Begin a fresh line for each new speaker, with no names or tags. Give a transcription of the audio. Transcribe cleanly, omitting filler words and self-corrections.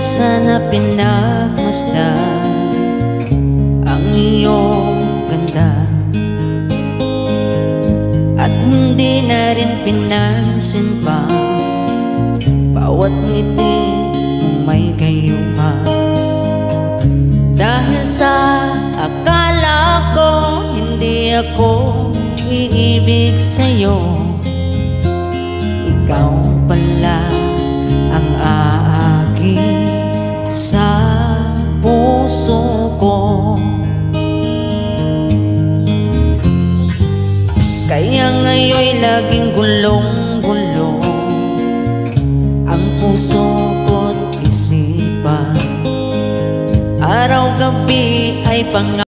sana pinagmasdan ang iyong ganda, at hindi na rin pinansin pa bawat ngiti mong may gayuma. Dahil sa akala ko hindi ako iibig sa'yo, ikaw pala ang aagi sa puso ko. Kaya ngayon'y laging gulong-gulo ang puso ko't isipan, araw-gabi ay